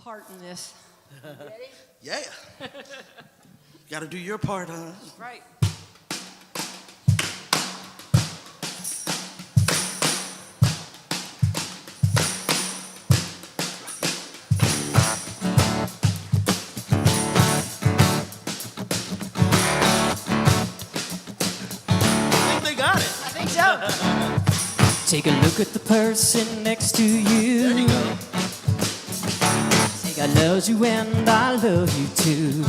part in this. Ready? Yeah. You got to do your part, huh? Right. I think they got it. I think so. Take a look at the person next to you. There you go. Say I love you and I love you too.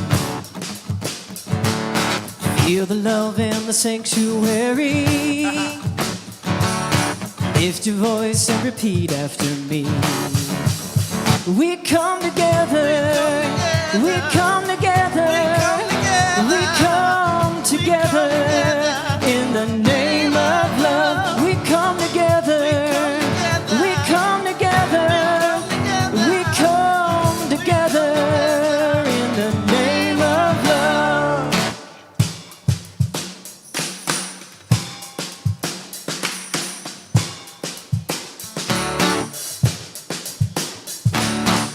Feel the love in the sanctuary. Lift your voice and repeat after me. We come together. We come together. We come together in the name of love. We come together. We come together. We come together in the name of love.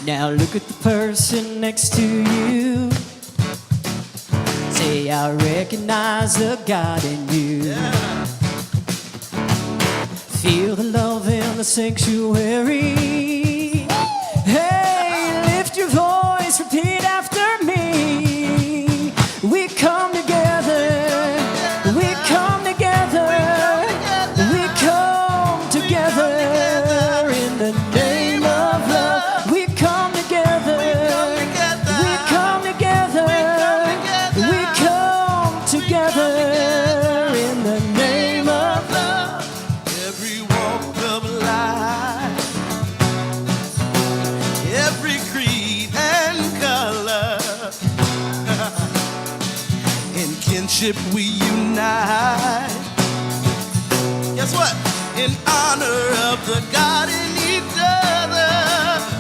Now look at the person next to you. Say, I recognize the God in you. Feel the love in the sanctuary. Hey, lift your voice, repeat after me. We come together. We come together. We come together in the name of love. We come together. We come together. We come together in the name of love. Every walk of life, every creed and color, in kinship we unite. Guess what? In honor of the God in each other,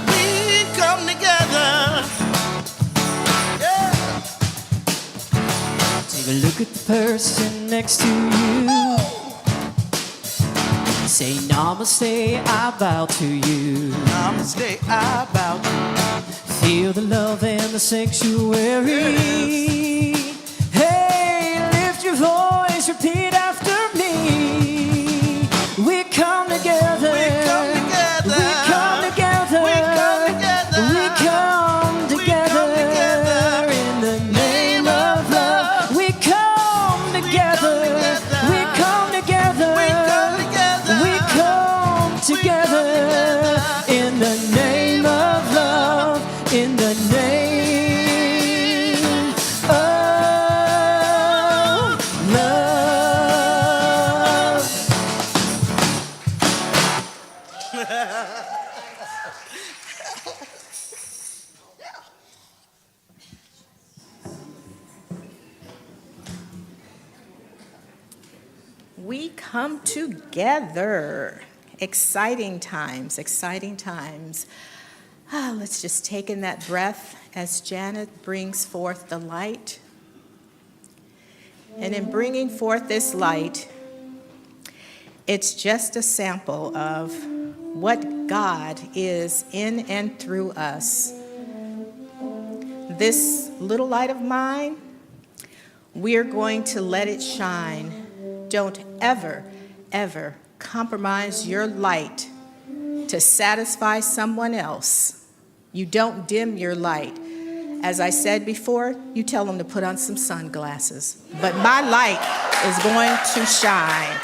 we come together. Yeah. Take a look at the person next to you. Say namaste, I bow to you. Namaste, I bow to you. Feel the love in the sanctuary. Hey, lift your voice, repeat after me. We come together. We come together. We come together. We come together. We come together in the name of love. We come together. We come together. We come together in the name of love. In the name of love. We come together. Exciting times, exciting times. Let's just take in that breath as Janet brings forth the light. And in bringing forth this light, it's just a sample of what God is in and through us. This little light of mine, we're going to let it shine. Don't ever, ever compromise your light to satisfy someone else. You don't dim your light. As I said before, you tell them to put on some sunglasses. But my light is going to shine.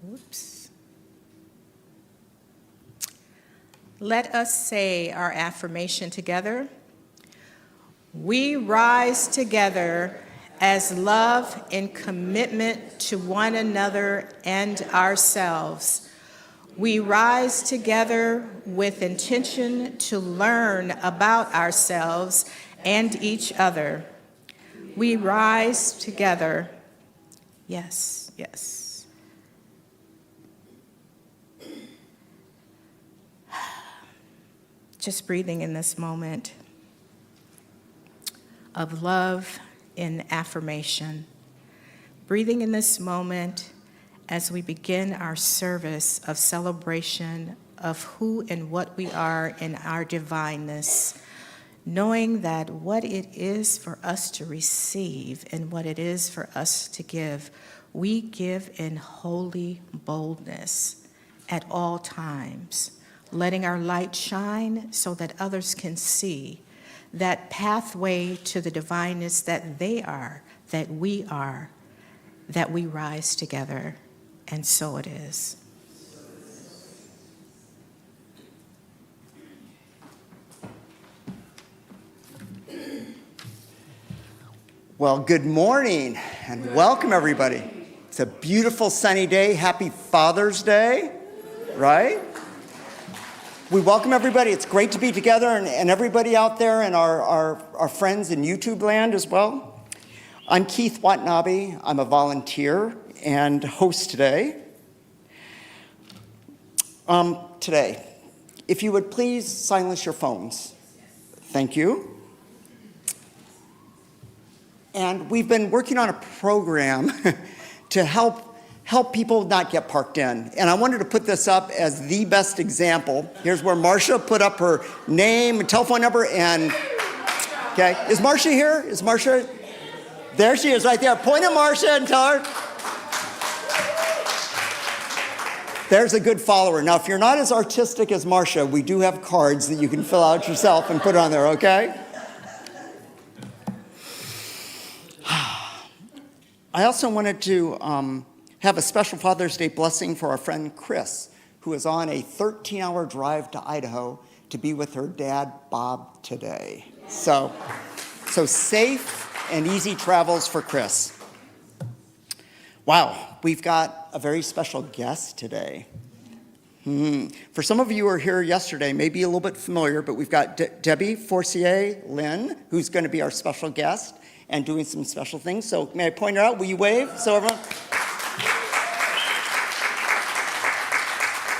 Whoops. Let us say our affirmation together. We rise together as love and commitment to one another and ourselves. We rise together with intention to learn about ourselves and each other. We rise together. Yes, yes. Just breathing in this moment of love and affirmation. Breathing in this moment as we begin our service of celebration of who and what we are in our divineness, knowing that what it is for us to receive and what it is for us to give, we give in holy boldness at all times, letting our light shine so that others can see that pathway to the divineness that they are, that we are, that we rise together, and so it is. Well, good morning and welcome everybody. It's a beautiful sunny day. Happy Father's Day, right? We welcome everybody. It's great to be together and everybody out there and our friends in YouTube land as well. I'm Keith Watanabe. I'm a volunteer and host today. Today, if you would please silence your phones. Thank you. And we've been working on a program to help people not get parked in. And I wanted to put this up as the best example. Here's where Marcia put up her name and telephone number and, okay. Is Marcia here? Is Marcia? There she is right there. Point at Marcia and tell her. There's a good follower. Now, if you're not as artistic as Marcia, we do have cards that you can fill out yourself and put on there, okay? I also wanted to have a special Father's Day blessing for our friend Chris, who is on a 13-hour drive to Idaho to be with her dad, Bob, today. So safe and easy travels for Chris. Wow, we've got a very special guest today. For some of you who were here yesterday, maybe a little bit familiar, but we've got Debbie Forcier-Lynn, who's going to be our special guest and doing some special things. So may I point her out? Will you wave? So everyone.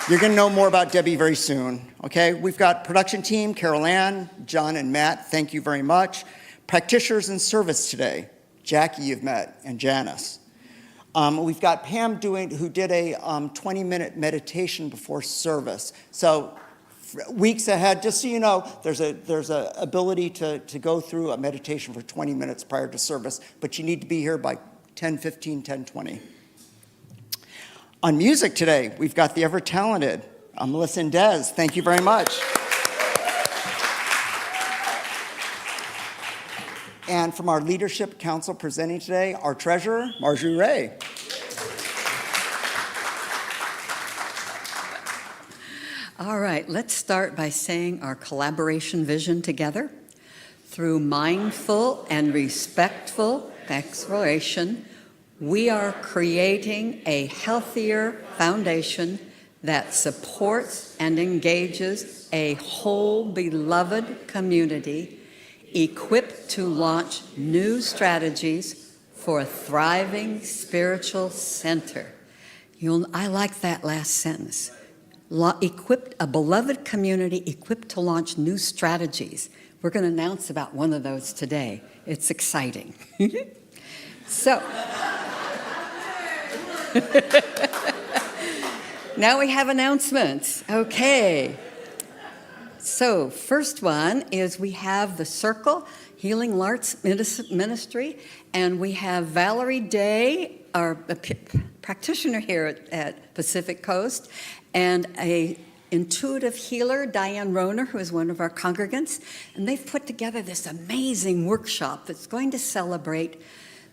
You're going to know more about Debbie very soon, okay? We've got production team, Carol Ann, John and Matt, thank you very much. Practitioners in service today, Jackie you've met, and Janice. We've got Pam who did a 20-minute meditation before service. So weeks ahead, just so you know, there's a ability to go through a meditation for 20 minutes prior to service, but you need to be here by 10:15, 10:20. On music today, we've got the ever-talented Melissa and Des. Thank you very much. And from our leadership council presenting today, our treasurer, Marjorie Ray. All right, let's start by saying our collaboration vision together. Through mindful and respectful exploration, we are creating a healthier foundation that supports and engages a whole beloved community equipped to launch new strategies for a thriving spiritual center. I like that last sentence. Equipped, a beloved community equipped to launch new strategies. We're going to announce about one of those today. It's exciting. So, now we have announcements. Okay. So, first one is we have the Circle Healing Arts Ministry, and we have Valerie Day, our practitioner here at Pacific Coast, and a intuitive healer, Diane Roner, who is one of our congregants, and they've put together this amazing workshop that's going to celebrate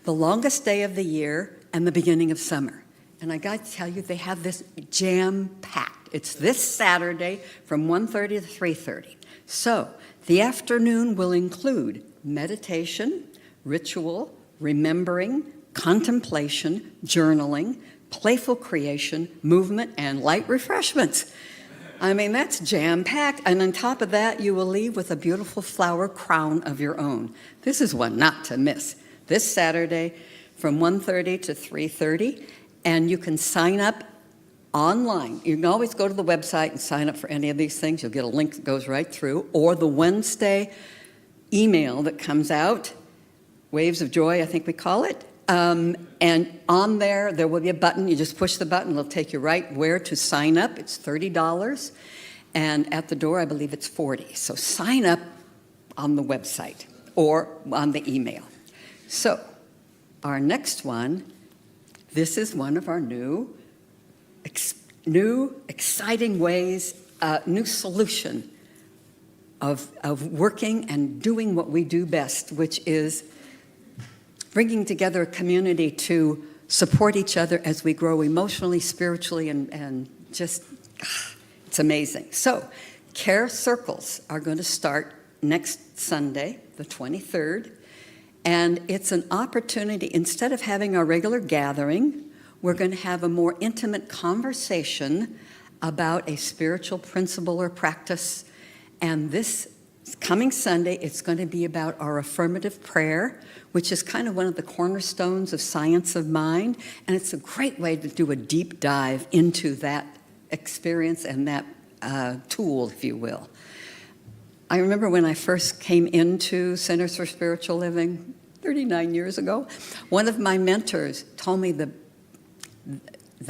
the longest day of the year and the beginning of summer. And I got to tell you, they have this jam-packed. It's this Saturday from 1:30 to 3:30. So the afternoon will include meditation, ritual, remembering, contemplation, journaling, playful creation, movement, and light refreshments. I mean, that's jam-packed. And on top of that, you will leave with a beautiful flower crown of your own. This is one not to miss. This Saturday from 1:30 to 3:30, and you can sign up online. You can always go to the website and sign up for any of these things. You'll get a link that goes right through, or the Wednesday email that comes out, Waves of Joy, I think we call it. And on there will be a button. You just push the button. It'll take you right where to sign up. It's $30. And at the door, I believe it's $40. So sign up on the website or on the email. So our next one, this is one of our new exciting ways, new solution of working and doing what we do best, which is bringing together a community to support each other as we grow emotionally, spiritually, and just, it's amazing. So, Care Circles are going to start next Sunday, the 23rd, and it's an opportunity, instead of having our regular gathering, we're going to have a more intimate conversation about a spiritual principle or practice, and this coming Sunday, it's going to be about our affirmative prayer, which is kind of one of the cornerstones of Science of Mind, and it's a great way to do a deep dive into that experience and that tool, if you will. I remember when I first came into Centers for Spiritual Living 39 years ago, one of my mentors told me the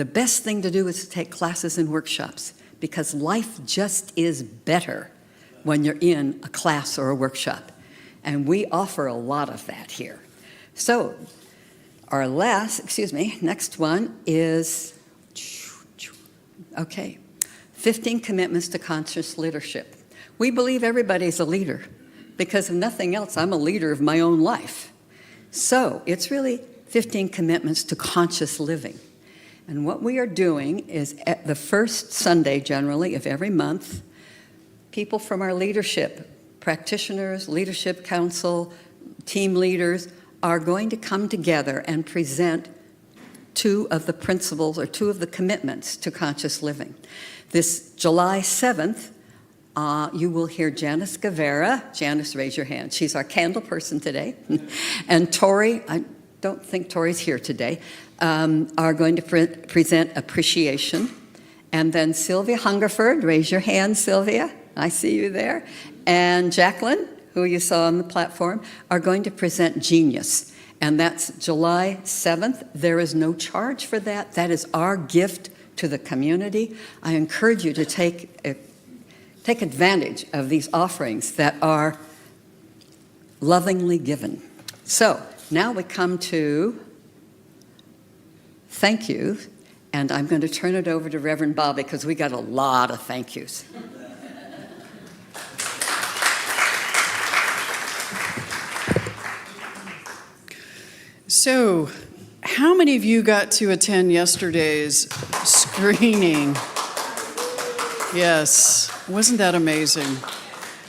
best thing to do is to take classes and workshops, because life just is better when you're in a class or a workshop. And we offer a lot of that here. So our next one is, 15 commitments to conscious leadership. We believe everybody's a leader, because if nothing else, I'm a leader of my own life. So it's really 15 commitments to conscious living. And what we are doing is at the first Sunday, generally, of every month, people from our leadership, practitioners, leadership council, team leaders are going to come together and present 2 of the principles or 2 of the commitments to conscious living. This July 7th, you will hear Janice Guevara. Janice, raise your hand. She's our candle person today. And Tori, I don't think Tori's here today, are going to present appreciation. And then Sylvia Hungerford, raise your hand, Sylvia. I see you there. And Jacqueline, who you saw on the platform, are going to present Genius. And that's July 7th. There is no charge for that. That is our gift to the community. I encourage you to take advantage of these offerings that are lovingly given. So now we come to thank you. And I'm going to turn it over to Reverend Bobbi, because we got a lot of thank yous. So, how many of you got to attend yesterday's screening? Yes, wasn't that amazing?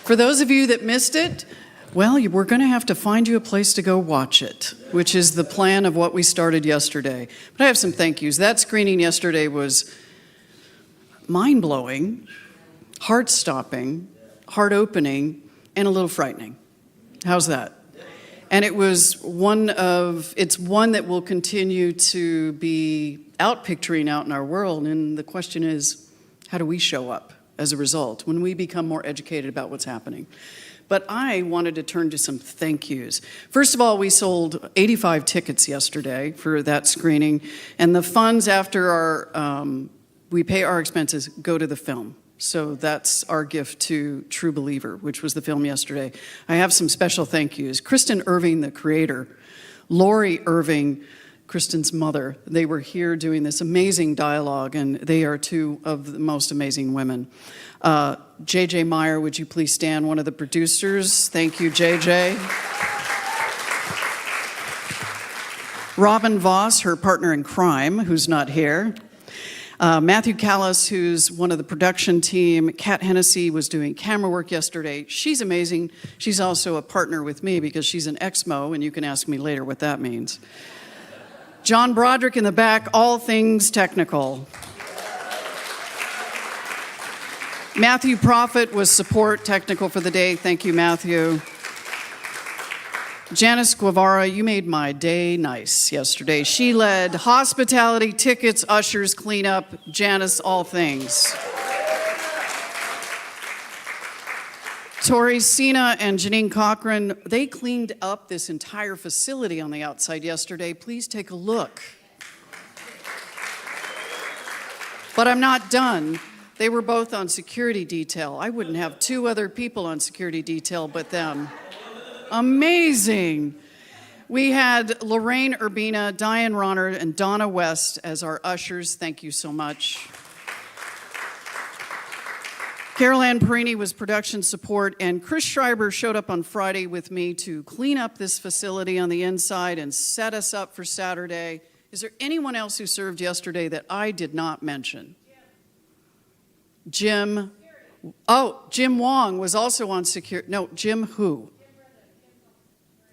For those of you that missed it, well, we're going to have to find you a place to go watch it, which is the plan of what we started yesterday. But I have some thank yous. That screening yesterday was mind-blowing, heart-stopping, heart-opening, and a little frightening. How's that? And it's one that will continue to be picturing out in our world. And the question is, how do we show up as a result when we become more educated about what's happening? But I wanted to turn to some thank yous. First of all, we sold 85 tickets yesterday for that screening. And the funds after we pay our expenses go to the film. So that's our gift to True Believer, which was the film yesterday. I have some special thank yous. Kristen Irving, the creator, Lori Irving, Kristen's mother, they were here doing this amazing dialogue, and they are 2 of the most amazing women. J.J. Meyer, would you please stand, one of the producers? Thank you, J.J. Robin Voss, her partner in crime, who's not here. Matthew Callis, who's one of the production team. Kat Hennessy was doing camera work yesterday. She's amazing. She's also a partner with me because she's an Exmo, and you can ask me later what that means. John Broderick in the back, all things technical. Matthew Prophet was support technical for the day. Thank you, Matthew. Janice Guevara, you made my day nice yesterday. She led hospitality, tickets, ushers, cleanup. Janice, all things. Tori Sina and Janine Cochran, they cleaned up this entire facility on the outside yesterday. Please take a look. But I'm not done. They were both on security detail. I wouldn't have two other people on security detail but them. Amazing. We had Lorraine Urbina, Diane Ronner, and Donna West as our ushers. Thank you so much. Carol Ann Perini was production support, and Chris Schreiber showed up on Friday with me to clean up this facility on the inside and set us up for Saturday. Is there anyone else who served yesterday that I did not mention? Jim. Oh, Jim Wong was also on security. No, Jim who?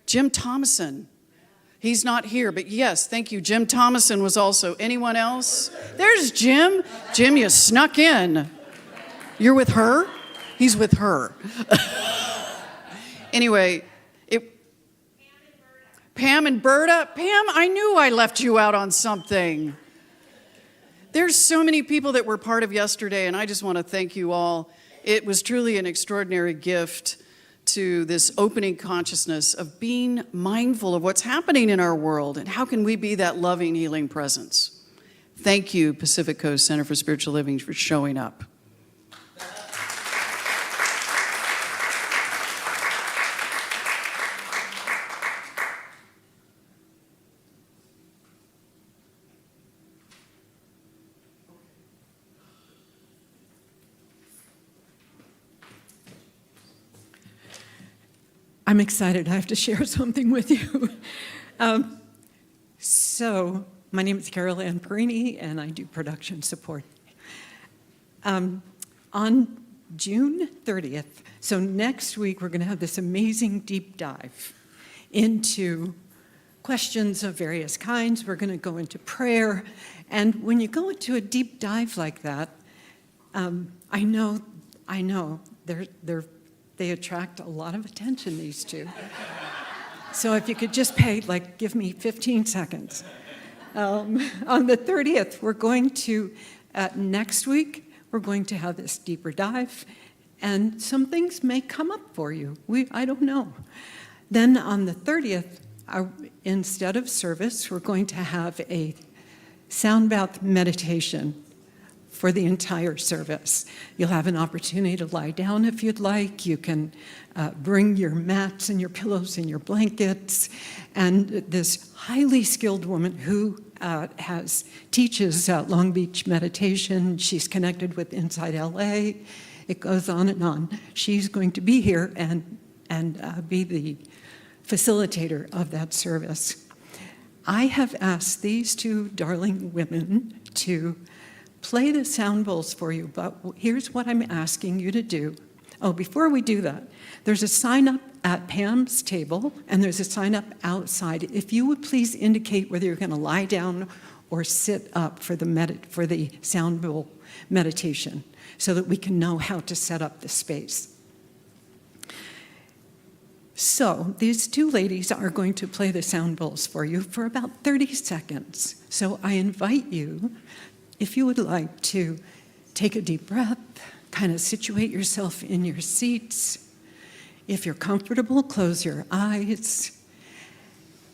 Jim Thomason. He's not here, but yes, thank you. Jim Thomason was also. Anyone else? There's Jim. Jim, you snuck in. You're with her? He's with her. Anyway, Pam and Berta. Pam, I knew I left you out on something. There's so many people that were part of yesterday, and I just want to thank you all. It was truly an extraordinary gift to this opening consciousness of being mindful of what's happening in our world and how can we be that loving, healing presence. Thank you, Pacific Coast Center for Spiritual Living, for showing up. I'm excited. I have to share something with you. So, my name is Carol Ann Perini, and I do production support. On June 30th, so next week, we're going to have this amazing deep dive into questions of various kinds. We're going to go into prayer. And when you go into a deep dive like that, I know, they attract a lot of attention, these two. So if you could just give me 15 seconds. On the 30th, we're going to, next week, we're going to have this deeper dive, and some things may come up for you. I don't know. Then on the 30th, instead of service, we're going to have a sound bath meditation for the entire service. You'll have an opportunity to lie down if you'd like. You can bring your mats and your pillows and your blankets. And this highly skilled woman who teaches Long Beach meditation, she's connected with Inside LA. It goes on and on. She's going to be here and be the facilitator of that service. I have asked these two darling women to play the sound bowls for you, but here's what I'm asking you to do. Oh, before we do that, there's a sign up at Pam's table, and there's a sign up outside. If you would please indicate whether you're going to lie down or sit up for the sound bowl meditation, so that we can know how to set up the space. So these two ladies are going to play the sound bowls for you for about 30 seconds. So I invite you, if you would like to take a deep breath, kind of situate yourself in your seats. If you're comfortable, close your eyes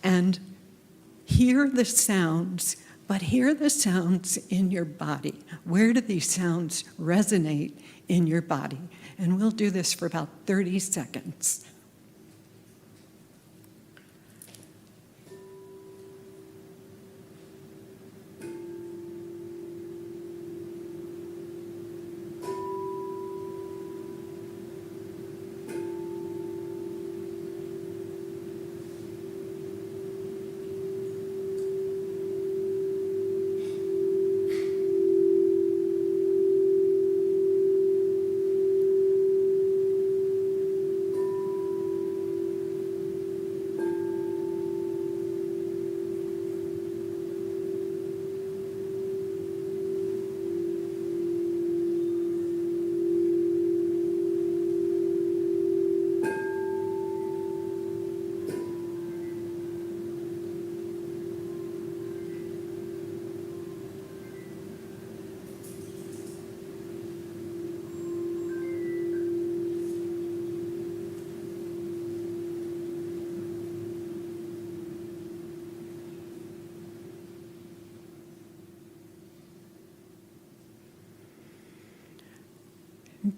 and hear the sounds, but hear the sounds in your body. Where do these sounds resonate in your body? And we'll do this for about 30 seconds.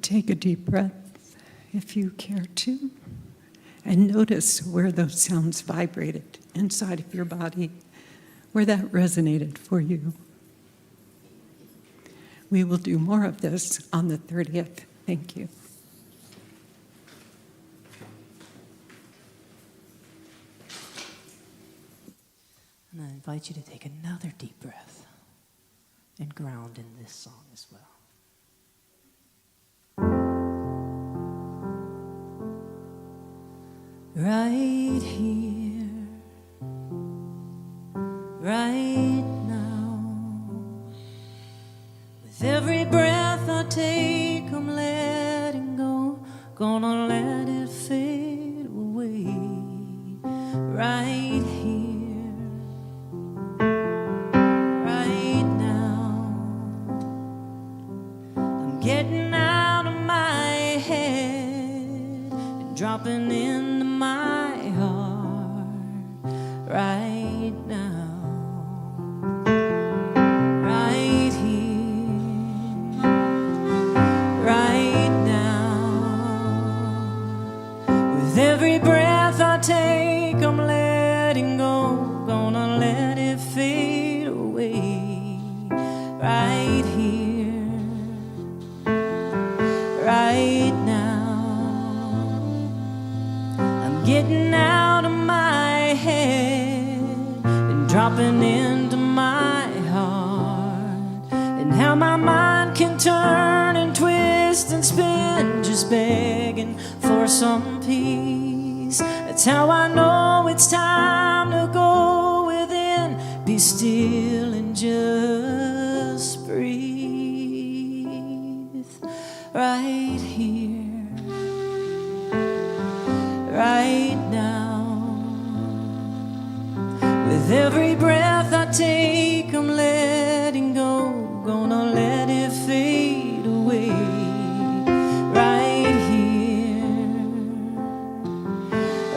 Take a deep breath if you care to, and notice where those sounds vibrated inside of your body, where that resonated for you. We will do more of this on the 30th. Thank you. And I invite you to take another deep breath and ground in this song as well. Right here, right now, with every breath I take, I'm letting go, gonna let it fade away. Right here, right now, I'm getting out of my head and dropping into my heart. Right now, right here, right now, with every breath I take, I'm letting go, gonna let it fade away. Right here, right now, I'm getting out of my head and dropping into my heart, and how my mind can turn and twist and spin, just begging for some peace. That's how I know it's time to go within, be still and just breathe. Right here, right now, with every breath I take, I'm letting go, gonna let it fade away. Right here,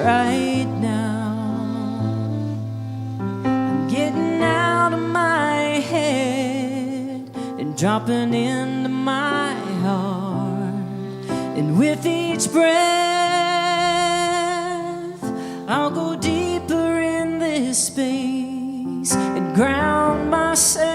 right now, I'm getting out of my head and dropping into my heart, and with each breath I'll go deeper in this space and ground myself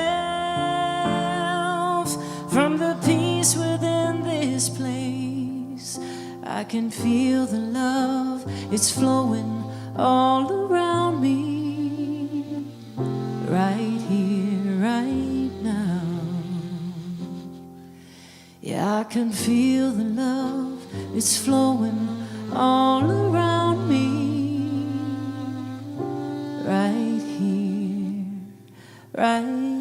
from the peace within this place. I can feel the love, it's flowing all around me. Right here, right now. Yeah, I can feel the love, it's flowing all around me. Right here, right now.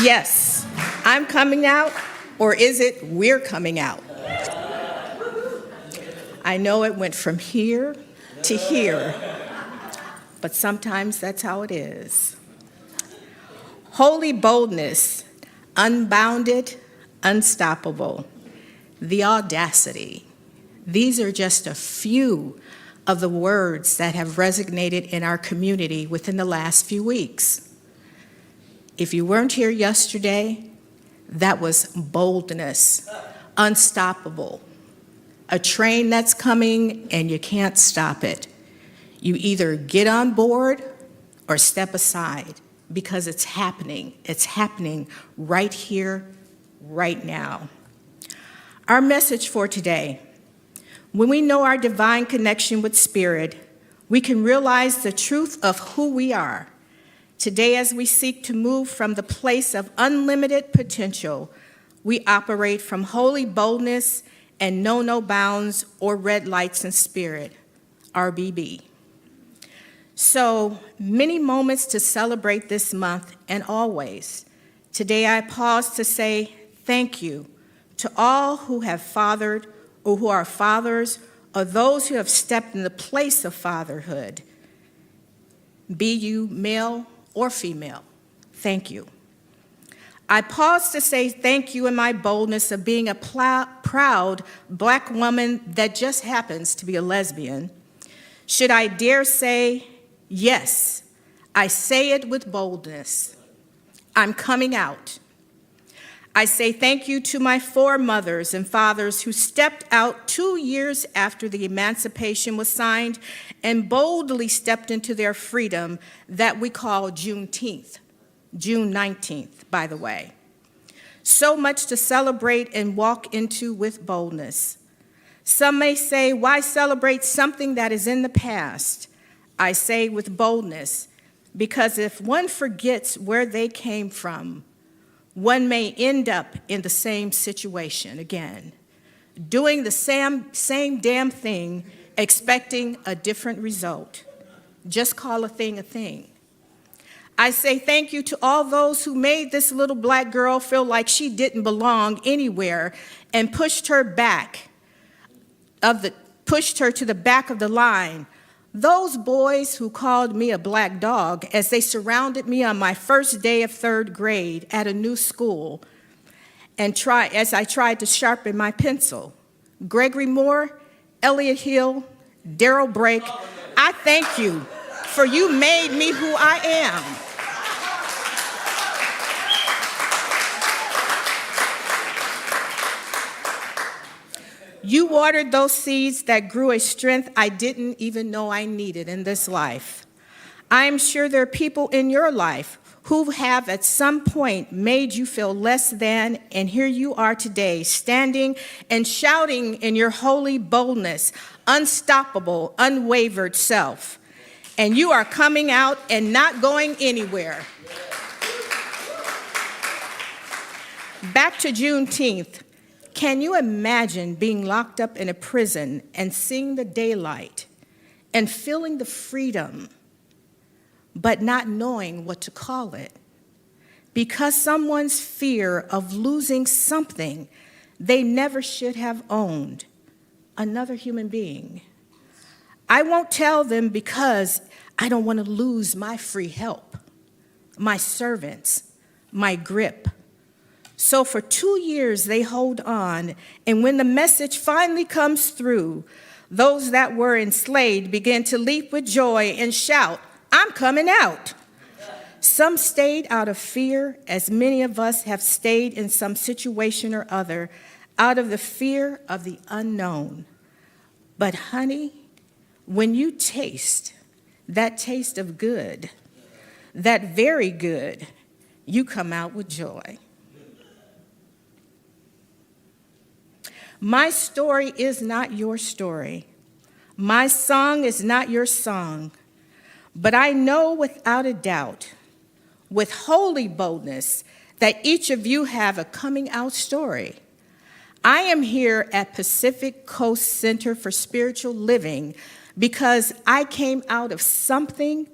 Yes, I'm coming out, or is it we're coming out? I know it went from here to here, but sometimes that's how it is. Holy boldness, unbounded, unstoppable, the audacity. These are just a few of the words that have resonated in our community within the last few weeks. If you weren't here yesterday, that was boldness, unstoppable. A train that's coming and you can't stop it. You either get on board or step aside because it's happening. It's happening right here, right now. Our message for today: when we know our divine connection with Spirit, we can realize the truth of who we are. Today, as we seek to move from the place of unlimited potential, we operate from holy boldness and know no bounds or red lights in spirit, RBB. So many moments to celebrate this month and always. Today, I pause to say thank you to all who have fathered, or who are fathers, or those who have stepped in the place of fatherhood, be you male or female. Thank you. I pause to say thank you in my boldness of being a proud Black woman that just happens to be a lesbian. Should I dare say, yes, I say it with boldness. I'm coming out. I say thank you to my 4 mothers and fathers who stepped out 2 years after the emancipation was signed and boldly stepped into their freedom that we call Juneteenth, June 19th, by the way. So much to celebrate and walk into with boldness. Some may say, why celebrate something that is in the past? I say with boldness, because if one forgets where they came from, one may end up in the same situation again, doing the same damn thing, expecting a different result. Just call a thing a thing. I say thank you to all those who made this little Black girl feel like she didn't belong anywhere and pushed her to the back of the line. Those boys who called me a black dog as they surrounded me on my first day of 3rd grade at a new school and as I tried to sharpen my pencil. Gregory Moore, Elliott Hill, Darrell Brake, I thank you, for you made me who I am. You watered those seeds that grew a strength I didn't even know I needed in this life. I am sure there are people in your life who have at some point made you feel less than, and here you are today, standing and shouting in your holy boldness, unstoppable, unwavered self. And you are coming out and not going anywhere. Back to Juneteenth. Can you imagine being locked up in a prison and seeing the daylight and feeling the freedom, but not knowing what to call it? Because someone's fear of losing something they never should have owned, another human being. I won't tell them because I don't want to lose my free help, my servants, my grip. So for 2 years, they hold on, and when the message finally comes through, those that were enslaved begin to leap with joy and shout, I'm coming out. Some stayed out of fear, as many of us have stayed in some situation or other, out of the fear of the unknown. But honey, when you taste that taste of good, that very good, you come out with joy. My story is not your story. My song is not your song. But I know without a doubt, with holy boldness, that each of you have a coming out story. I am here at Pacific Coast Center for Spiritual Living because I came out of something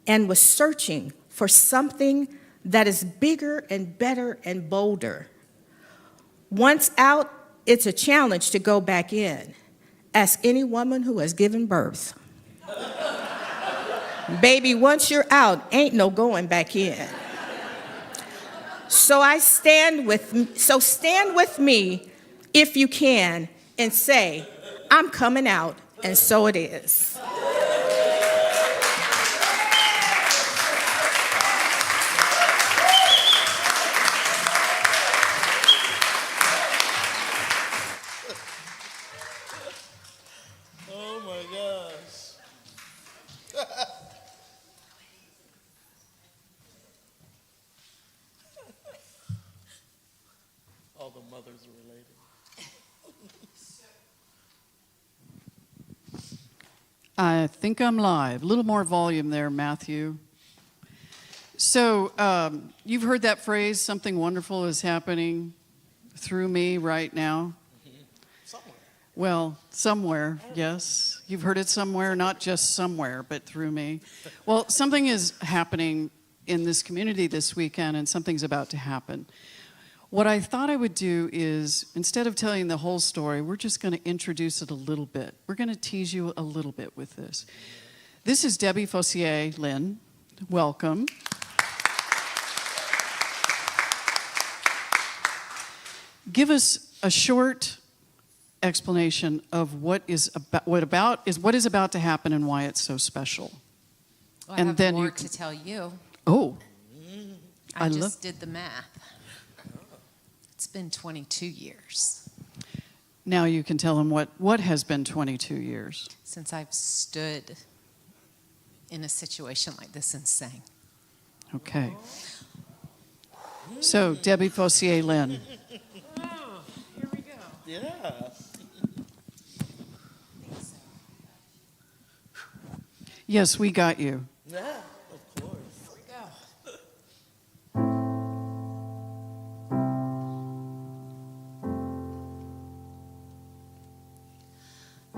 and was searching for something that is bigger and better and bolder. Once out, it's a challenge to go back in. Ask any woman who has given birth. Baby, once you're out, ain't no going back in. So stand with me if you can and say, I'm coming out, and so it is. Oh my gosh. All the mothers are related. I think I'm live. A little more volume there, Matthew. So you've heard that phrase, something wonderful is happening through me right now. Somewhere. Well, somewhere, yes. You've heard it somewhere, not just somewhere, but through me. Well, something is happening in this community this weekend, and something's about to happen. What I thought I would do is, instead of telling the whole story, we're just going to introduce it a little bit. We're going to tease you a little bit with this. This is Debbie Fossier Lynn. Welcome. Give us a short explanation of what is about to happen and why it's so special. Well, And I have then more you to tell you. Oh, I love- just did the math. It's been 22 years now you can tell them what has been 22 years. since I've stood in a situation like this and sang. Okay. So, Debbie Fossier Lynn. Yeah. Yes, we got you. Yeah, of course.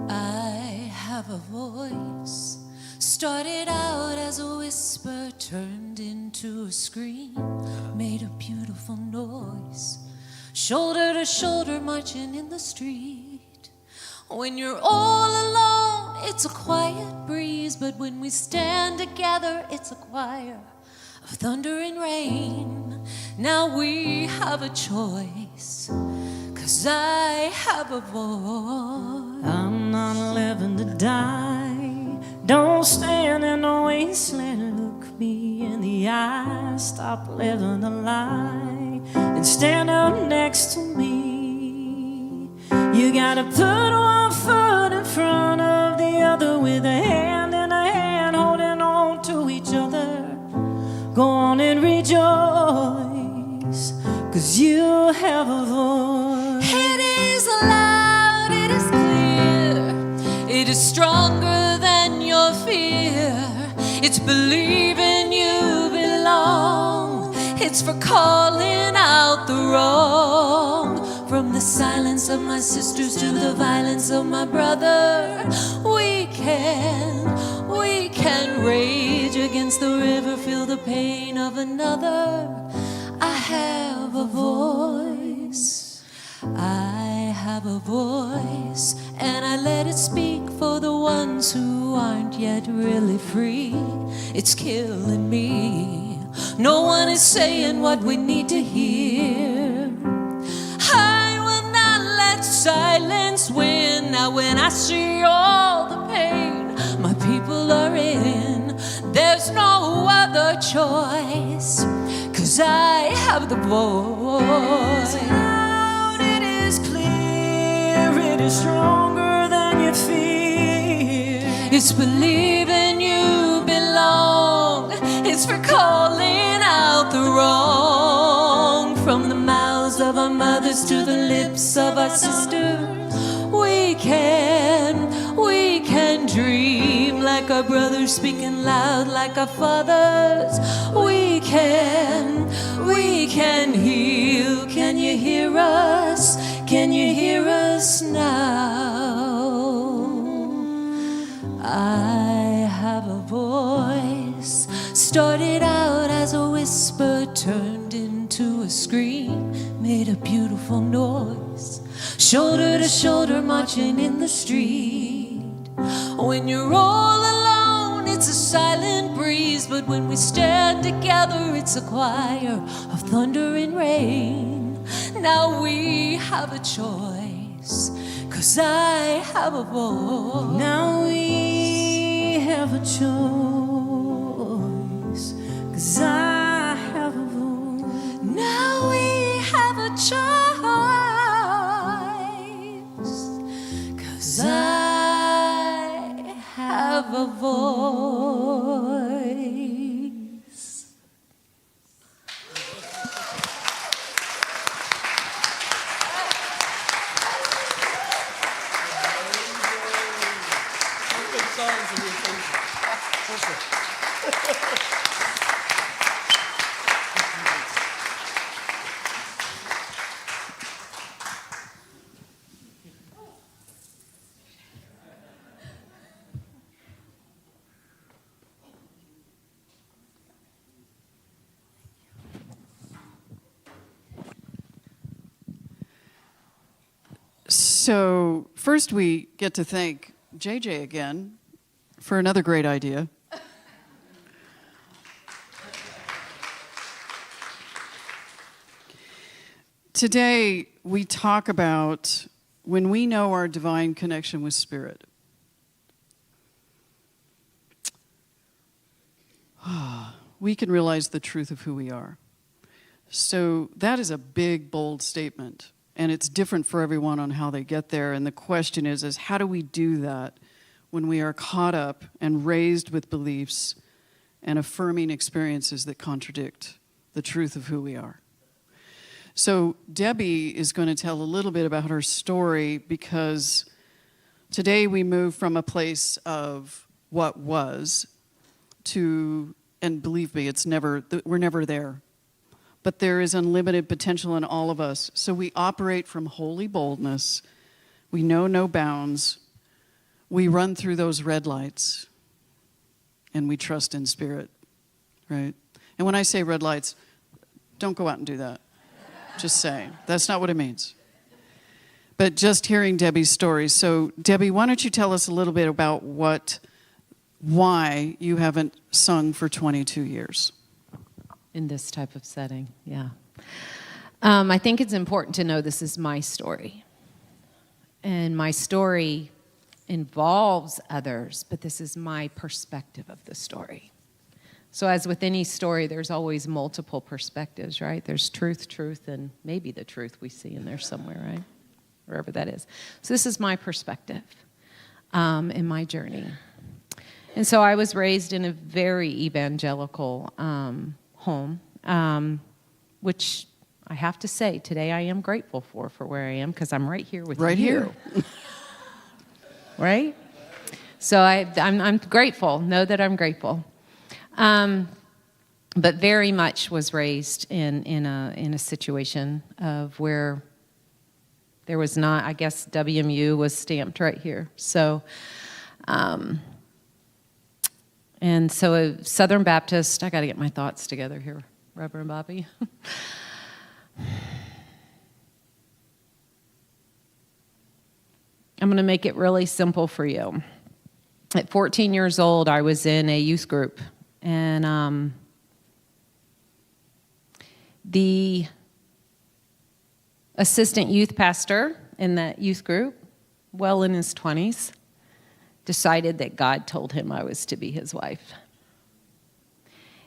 I have a voice. Started out as a whisper, turned into a scream, made a beautiful noise. Shoulder to shoulder, marching in the street. When you're all alone, it's a quiet breeze, but when we stand together, it's a choir of thunder and rain. Now we have a choice, 'cause I have a voice. I'm not living to die. Don't stand in the wasteland, look me in the eye. Stop living a lie and stand up next to me. You gotta put one foot in front of the other, with a hand in a hand, holding on to each other. Go on and rejoice, 'cause you have a voice. It is loud, it is clear, it is stronger than your fear. It's believing you belong. It's for calling out the wrong. From the silence of my sisters to the violence of my brother, we can rage against the river, feel the pain of another. I have a voice. I have a voice, and I let it speak for the ones who aren't yet really free. It's killing me. No one is saying what we need to hear. I will not let silence win. Now when I see all the pain my people are in, there's no other choice, 'cause I have the voice. Loud, it is clear, it is stronger than your fear. It's believing you belong. It's for calling out the wrong. From the mouths of our mothers to the lips of our sisters, we can dream like our brothers, speaking loud like our fathers. We can heal. Can you hear us? Can you hear us now? I have a voice. Started out as a whisper, turned into a scream, made a beautiful noise. Shoulder to shoulder, marching in the street. When you're all alone, it's a silent breeze, but when we stand together, it's a choir of thunder and rain. Now we have a choice, 'cause I have a voice. Now we have a choice, 'cause I have a voice. Now we have a choice, 'cause I have a voice. Perfect songs in your face. Perfect. So first we get to thank JJ again for another great idea. Today we talk about when we know our divine connection with Spirit. We can realize the truth of who we are. So that is a big, bold statement. And it's different for everyone on how they get there. And the question is how do we do that when we are caught up and raised with beliefs and affirming experiences that contradict the truth of who we are? So Debbie is going to tell a little bit about her story, because today we move from a place of what was to, and believe me, we're never there. But there is unlimited potential in all of us. So we operate from holy boldness. We know no bounds. We run through those red lights. And we trust in Spirit, right? And when I say red lights, don't go out and do that. Just saying. That's not what it means. But just hearing Debbie's story. So Debbie, why don't you tell us a little bit about why you haven't sung for 22 years? In this type of setting, yeah. I think it's important to know this is my story. And my story involves others, but this is my perspective of the story. So as with any story, there's always multiple perspectives, right? There's truth, and maybe the truth we see in there somewhere, right? Wherever that is. So this is my perspective in my journey. And so I was raised in a very evangelical home, which I have to say today I am grateful for where I am, because I'm right here with you. Right here. Right? So I'm grateful. Know that I'm grateful. But very much was raised in a situation of where there was not, I guess WMU was stamped right here. So, and so a Southern Baptist, I got to get my thoughts together here, Reverend Bobbi. I'm going to make it really simple for you. At 14 years old, I was in a youth group, and the assistant youth pastor in that youth group, well in his 20s, decided that God told him I was to be his wife.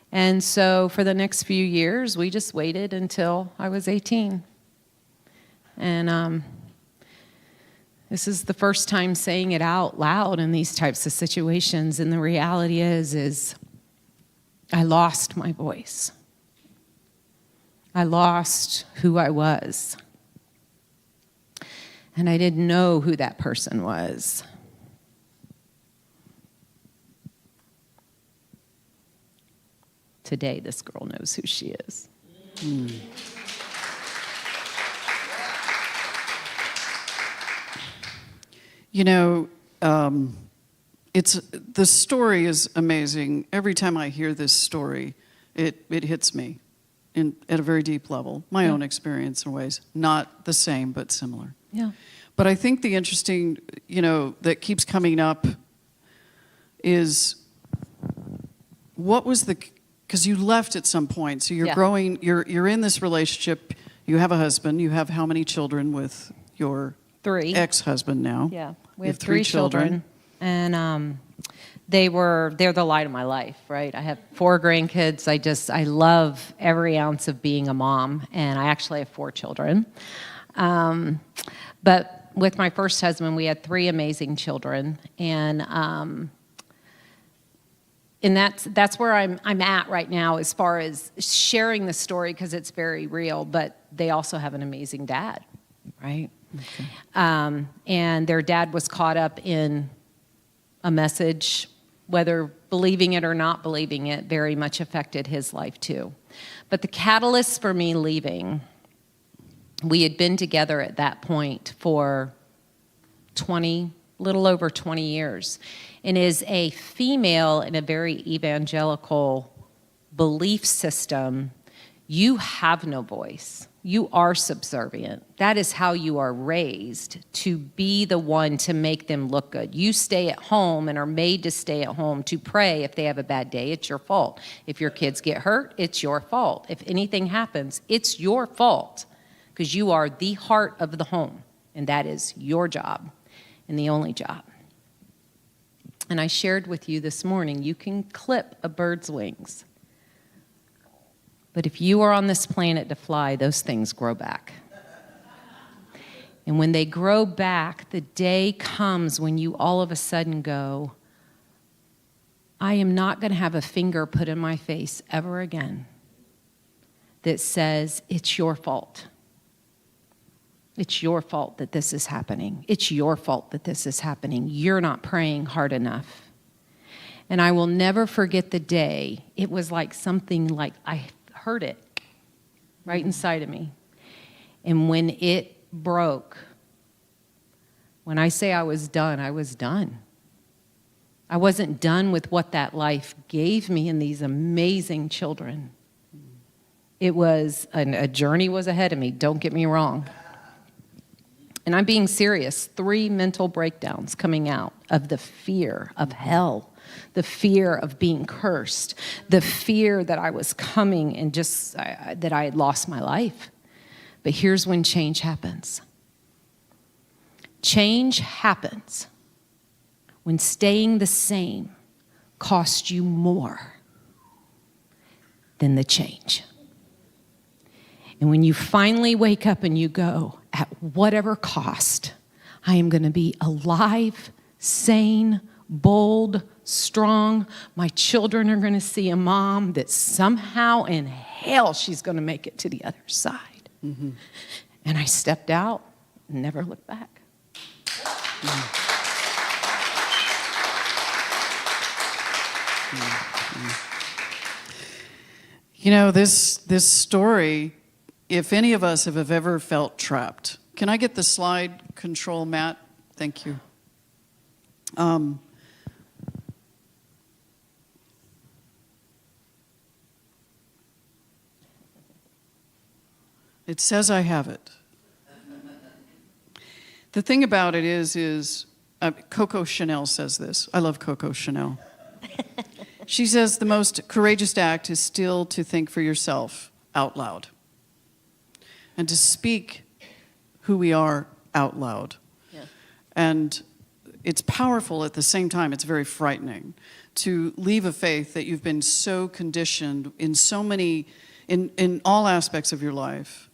And so for the next few years, we just waited until I was 18. And this is the first time saying it out loud in these types of situations. And the reality is I lost my voice. I lost who I was. And I didn't know who that person was. Today, this girl knows who she is. You know, the story is amazing. Every time I hear this story, it hits me at a very deep level. My own experience in ways, not the same, but similar. Yeah. But I think the interesting, that keeps coming up is what was because you left at some point, so you're growing, you're in this relationship, you have a husband, you have how many children with your 3 ex-husband now? Yeah, we have 3 children. And they're the light of my life, right? I have 4 grandkids. I love every ounce of being a mom, and I actually have 4 children. But with my first husband, we had 3 amazing children, and that's where I'm at right now as far as sharing the story, because it's very real. But they also have an amazing dad, right? Okay. And their dad was caught up in a message, whether believing it or not believing it, very much affected his life too. But the catalyst for me leaving, we had been together at that point for little over 20 years, and is a female in a very evangelical belief system. You have no voice. You are subservient. That is how you are raised, to be the one to make them look good. You stay at home and are made to stay at home to pray. If they have a bad day, it's your fault. If your kids get hurt, it's your fault. If anything happens, it's your fault, because you are the heart of the home, and that is your job and the only job. And I shared with you this morning, you can clip a bird's wings. But if you are on this planet to fly, those things grow back. And when they grow back, the day comes when you all of a sudden go, I am not going to have a finger put in my face ever again that says, it's your fault. It's your fault that this is happening. It's your fault that this is happening. You're not praying hard enough. And I will never forget the day. It was like something like I heard it right inside of me. And when it broke, when I say I was done, I was done. I wasn't done with what that life gave me and these amazing children. It was, a journey was ahead of me, don't get me wrong. And I'm being serious, 3 mental breakdowns coming out of the fear of hell, the fear of being cursed, the fear that I was coming and just, that I had lost my life. But here's when change happens. Change happens when staying the same costs you more than the change. And when you finally wake up and you go, at whatever cost, I am going to be alive, sane, bold, strong. My children are going to see a mom that somehow in hell she's going to make it to the other side. Mm-hmm. And I stepped out and never looked back. Mm-hmm. You know, this story, if any of us have ever felt trapped. Can I get the slide control, Matt? Thank you. It says I have it. The thing about it is Coco Chanel says this. I love Coco Chanel. She says the most courageous act is still to think for yourself out loud and to speak who we are out loud. Yeah. And it's powerful at the same time. It's very frightening to leave a faith that you've been so conditioned in so many, in all aspects of your life.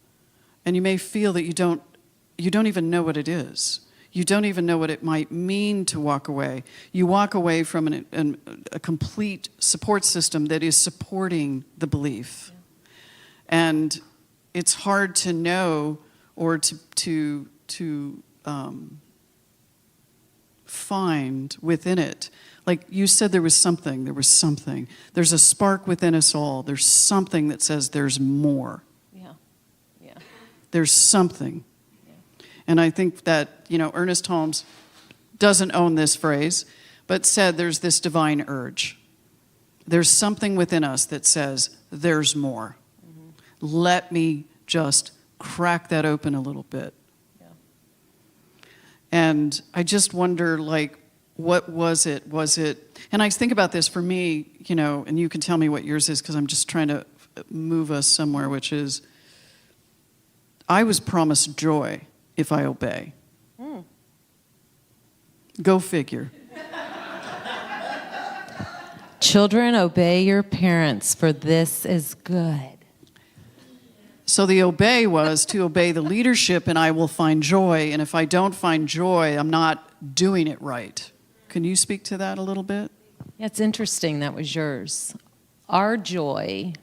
And you may feel that you don't even know what it is. You don't even know what it might mean to walk away. You walk away from a complete support system that is supporting the belief. Yeah. And it's hard to know or to find within it. Like you said, there was something. There's a spark within us all. There's something that says there's more. Yeah, yeah. There's something. And I think that, Ernest Holmes doesn't own this phrase, but said there's this divine urge. There's something within us that says there's more. Mm-hmm. Let me just crack that open a little bit. Yeah. And I just wonder, what was it? And I think about this for me, and you can tell me what yours is because I'm just trying to move us somewhere, which is I was promised joy if I obey. Mm. Go figure. Children, obey your parents, for this is good. So the obey was to obey the leadership, and I will find joy. And if I don't find joy, I'm not doing it right. Can you speak to that a little bit? Yeah, it's interesting that was yours. Our joy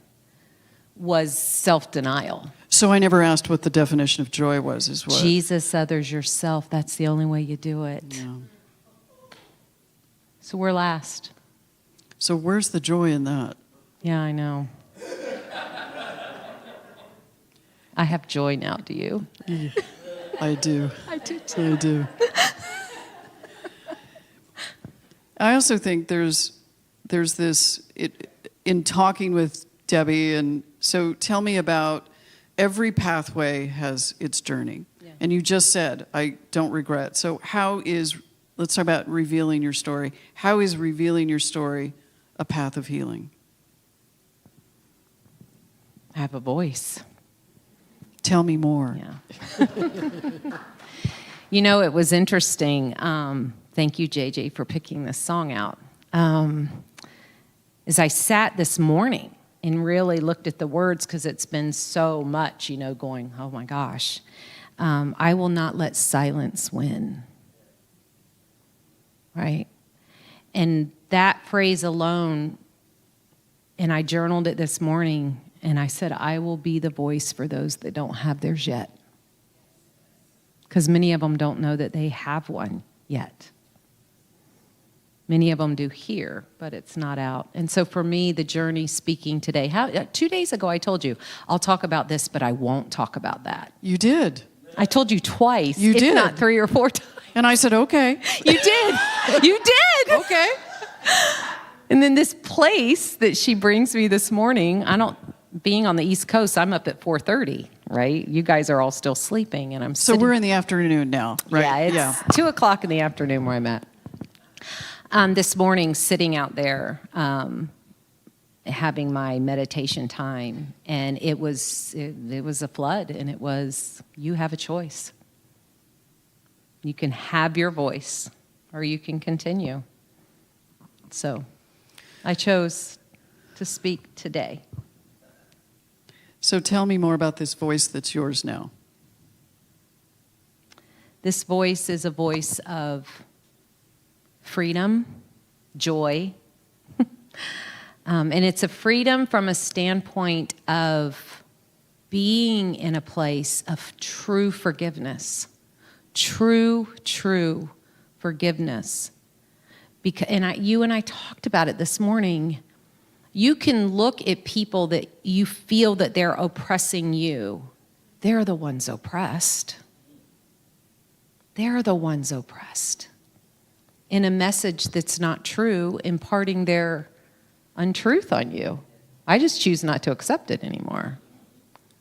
was self-denial. So I never asked what the definition of joy was, is what? Jesus, others, yourself. That's the only way you do it. Yeah. So we're last. So where's the joy in that? Yeah, I know. I have joy now, do you? I do. I do too. I do. I also think there's this, in talking with Debbie and So tell me about every pathway has its journey. Yeah. And you just said, I don't regret. So let's talk about revealing your story. How is revealing your story a path of healing? I have a voice. Tell me more. Yeah. You know, it was interesting. Thank you, JJ, for picking this song out. As I sat this morning and really looked at the words, because it's been so much, you know, going, oh my gosh, I will not let silence win. Right? And that phrase alone, and I journaled it this morning, and I said, I will be the voice for those that don't have theirs yet. Because many of them don't know that they have one yet. Many of them do here, but it's not out. And so for me, the journey speaking today, 2 days ago I told you, I'll talk about this, but I won't talk about that. You did. I told you twice, You if did. not 3 or 4 times. And I said, okay. You did. You did. Okay. And then this place that she brings me this morning, being on the East Coast, I'm up at 4:30, right? You guys are all still sleeping, and I'm So we're in the afternoon now, right? Yeah, it's 2 o'clock in the afternoon where I'm at. This morning, sitting out there, having my meditation time, and it was a flood, and it was, you have a choice. You can have your voice, or you can continue. So I chose to speak today. So tell me more about this voice that's yours now. This voice is a voice of freedom, joy, and it's a freedom from a standpoint of being in a place of true forgiveness, true forgiveness. You and I talked about it this morning. You can look at people that you feel that they're oppressing you. They're the ones oppressed. They're the ones oppressed. In a message that's not true, imparting their untruth on you. I just choose not to accept it anymore.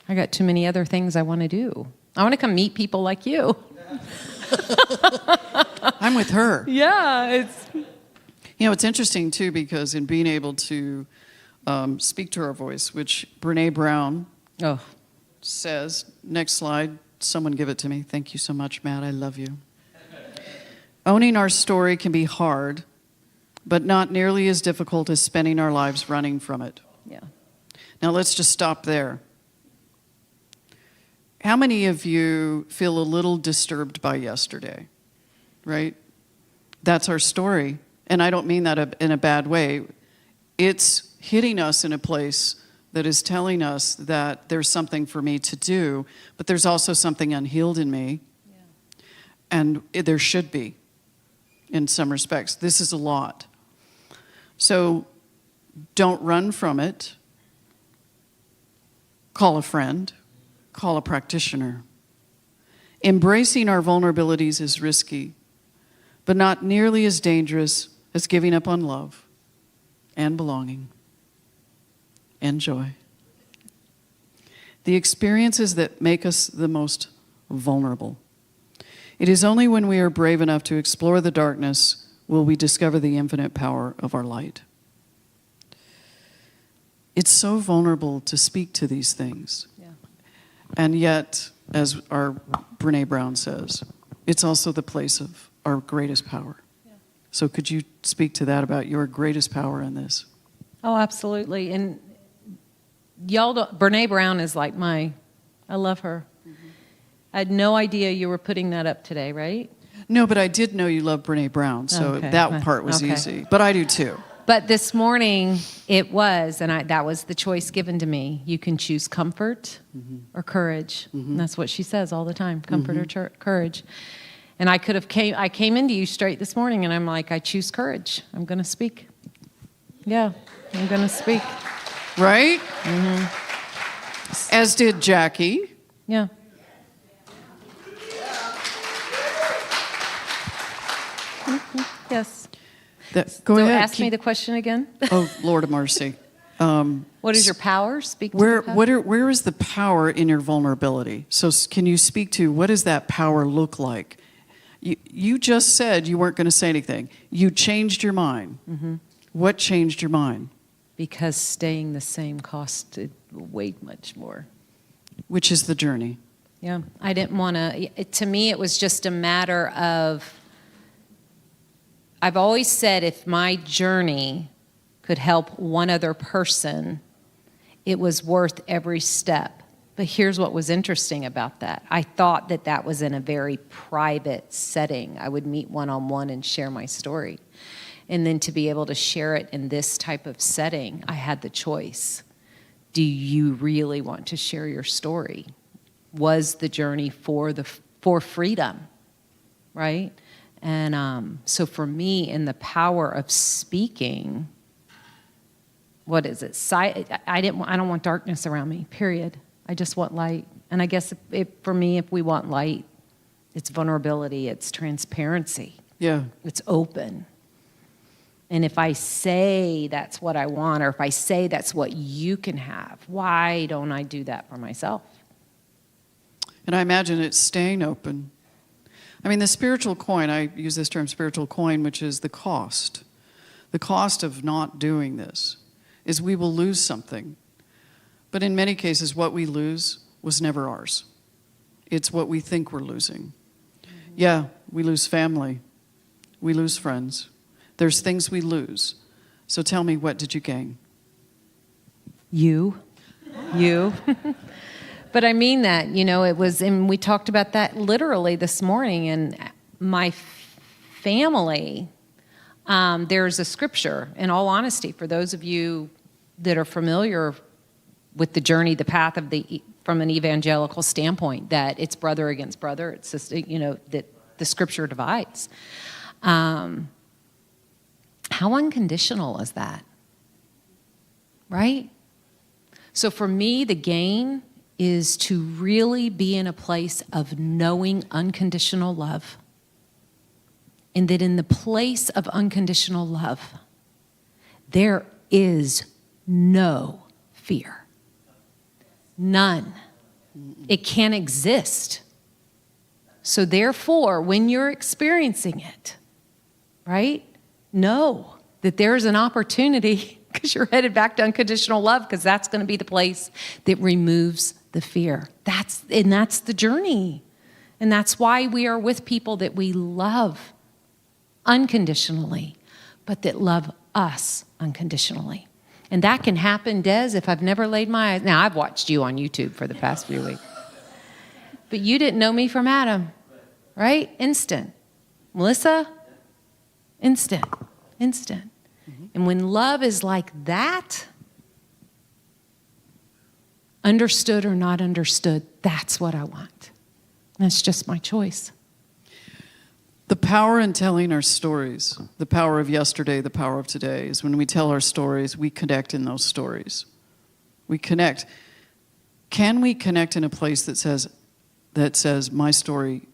I got too many other things I want to do. I want to come meet people like you. I'm with her. Yeah, It's interesting, too, because in being able to speak to our voice, which Brene Brown says, next slide, someone give it to me. Thank you so much, Matt. I love you. Owning our story can be hard, but not nearly as difficult as spending our lives running from it. Yeah. Now, let's just stop there. How many of you feel a little disturbed by yesterday, right? That's our story. And I don't mean that in a bad way. It's hitting us in a place that is telling us that there's something for me to do, but there's also something unhealed in me. Yeah. And there should be, in some respects. This is a lot. So don't run from it. Call a friend. Call a practitioner. Embracing our vulnerabilities is risky, but not nearly as dangerous as giving up on love and belonging and joy. The experiences that make us the most vulnerable. It is only when we are brave enough to explore the darkness will we discover the infinite power of our light. It's so vulnerable to speak to these things. Yeah. And yet, as our Brene Brown says, it's also the place of our greatest power. Yeah. So could you speak to that about your greatest power in this? Oh, absolutely. And Brene Brown is like I love her. Mm-hmm. I had no idea you were putting that up today, right? No, but I did know you love Brene Brown, so that part was easy. But I do too. But this morning, it was, and that was the choice given to me. You can choose comfort or courage. Mm-hmm. And that's what she says all the time, comfort or courage. And I came into you straight this morning, and I'm like, I choose courage. I'm going to speak. Yeah, I'm going to speak. Right? Mm-hmm. As did Jackie. Yeah. Mm-hmm. Yes. Go ahead. Ask me the question again. Oh, Lord of mercy. What is your power? Speak to the power. Where is the power in your vulnerability? So can you speak to what does that power look like? You just said you weren't going to say anything. You changed your mind. Mm-hmm. What changed your mind? Because staying the same costed way much more. Which is the journey. Yeah, I didn't want to, me it was just a matter of, I've always said if my journey could help one other person, it was worth every step. But here's what was interesting about that. I thought that that was in a very private setting. I would meet one-on-one and share my story. And then to be able to share it in this type of setting, I had the choice. Do you really want to share your story? Was the journey for freedom, right? And so for me, in the power of speaking, what is it? I don't want darkness around me, period. I just want light. And I guess for me, if we want light, it's vulnerability, it's transparency. Yeah. It's open. And if I say that's what I want, or if I say that's what you can have, why don't I do that for myself? And I imagine it's staying open. I mean, the spiritual coin, I use this term spiritual coin, which is the cost. The cost of not doing this is we will lose something. But in many cases, what we lose was never ours. It's what we think we're losing. Yeah, we lose family. We lose friends. There's things we lose. So tell me, what did you gain? You. But I mean that, it was, and we talked about that literally this morning, and my family, there's a scripture, in all honesty, for those of you that are familiar with the journey, the path of from an evangelical standpoint, that it's brother against brother, it's just, that the scripture divides. How unconditional is that? Right? So for me, the gain is to really be in a place of knowing unconditional love. And that in the place of unconditional love, there is no fear. None. It can't exist. So therefore, when you're experiencing it, right, know that there's an opportunity, because you're headed back to unconditional love, because that's going to be the place that removes the fear. That's the journey. And that's why we are with people that we love unconditionally, but that love us unconditionally. And that can happen, Des, if I've never laid my eyes. Now, I've watched you on YouTube for the past few weeks. But you didn't know me from Adam, right? Instant. Melissa? Instant. Mm-hmm. And when love is like that, understood or not understood, that's what I want. That's just my choice. The power in telling our stories, the power of yesterday, the power of today, is when we tell our stories, we connect in those stories. We connect. Can we connect in a place that says my story,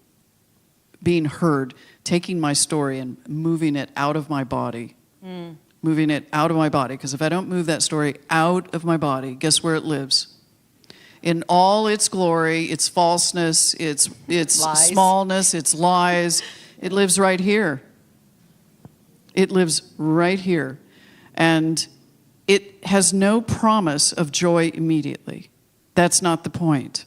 being heard, taking my story and moving it out of my body? Moving it out of my body. Because if I don't move that story out of my body, guess where it lives? In all its glory, its falseness, its Lies. smallness, its lies. It lives right here. It lives right here. And it has no promise of joy immediately. That's not the point.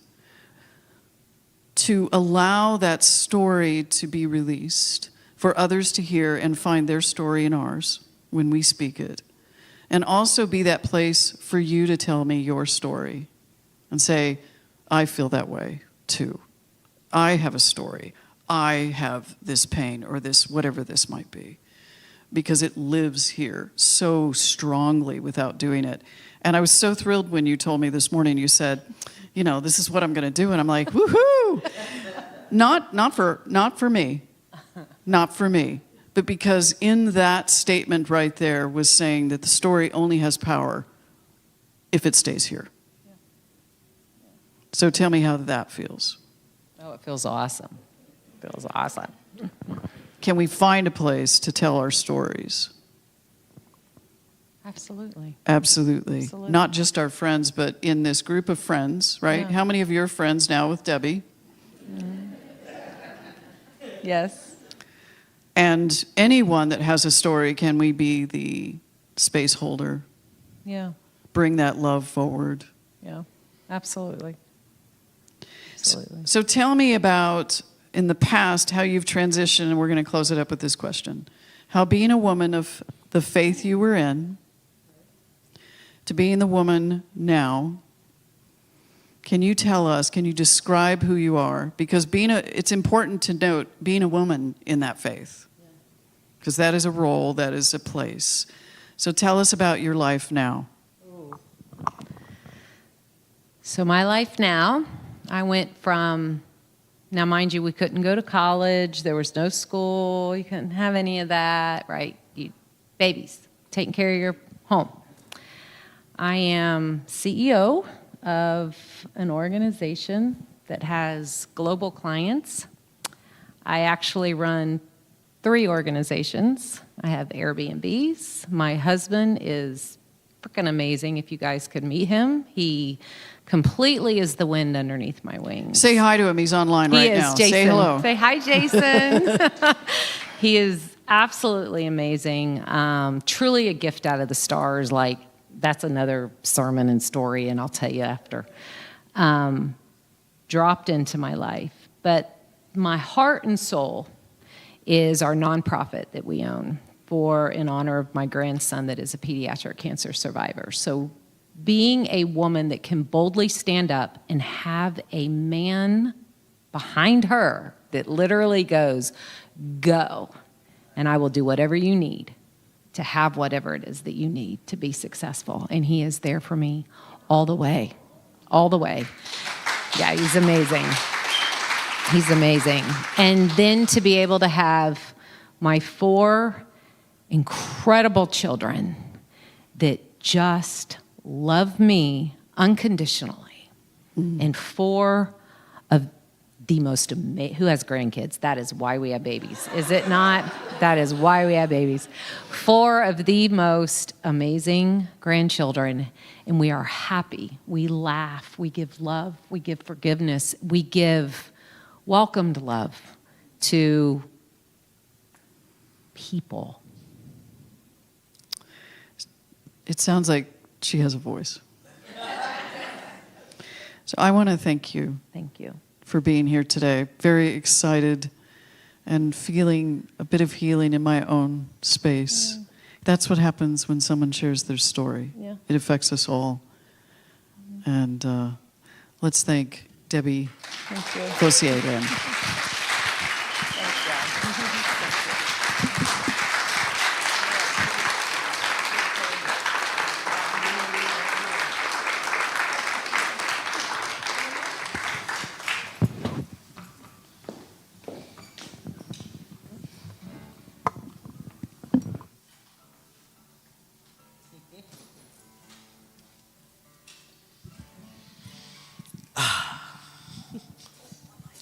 To allow that story to be released, for others to hear and find their story in ours when we speak it. And also be that place for you to tell me your story and say, I feel that way too. I have a story. I have this pain or this, whatever this might be, because it lives here so strongly without doing it. And I was so thrilled when you told me this morning, you said, this is what I'm going to do. And I'm like, woohoo! Not for me, but because in that statement right there was saying that the story only has power if it stays here. So tell me how that feels. Oh, it feels awesome. Can we find a place to tell our stories? Absolutely. Absolutely. Absolutely. Not just our friends, but in this group of friends, right? Yeah. How many of you are friends now with Debbie? Yes. And anyone that has a story, can we be the space holder? Yeah. Bring that love forward. Yeah. Absolutely. Absolutely. So tell me about, in the past, how you've transitioned, and we're going to close it up with this question. How being a woman of the faith you were in to being the woman now, can you tell us, can you describe who you are? Because it's important to note being a woman in that faith. Because that is a role, that is a place. So tell us about your life now. So my life now, I went from, now mind you, we couldn't go to college, there was no school, you couldn't have any of that, right? Babies, taking care of your home. I am CEO of an organization that has global clients. I actually run 3 organizations. I have Airbnbs. My husband is freaking amazing. If you guys could meet him, he completely is the wind underneath my wings. Say hi to him. He's online right now. Jason. Say hello. Say hi, Jason. He is absolutely amazing. Truly a gift out of the stars. Like, that's another sermon and story, and I'll tell you after. Dropped into my life. But my heart and soul is our nonprofit that we own in honor of my grandson that is a pediatric cancer survivor. So being a woman that can boldly stand up and have a man behind her that literally goes, go, and I will do whatever you need to have whatever it is that you need to be successful. And he is there for me all the way, all the way. Yeah, he's amazing. He's amazing. And then to be able to have my 4 incredible children that just love me unconditionally. And 4 of the most amazing, who has grandkids? That is why we have babies. Is it not? That is why we have babies. 4 of the most amazing grandchildren, and we are happy. We laugh. We give love. We give forgiveness. We give welcomed love to people. It sounds like she has a voice. So I want to thank you. Thank you. For being here today. Very excited and feeling a bit of healing in my own space. Yeah. That's what happens when someone shares their story. Yeah. It affects us all. And let's thank Debbie Fossier again.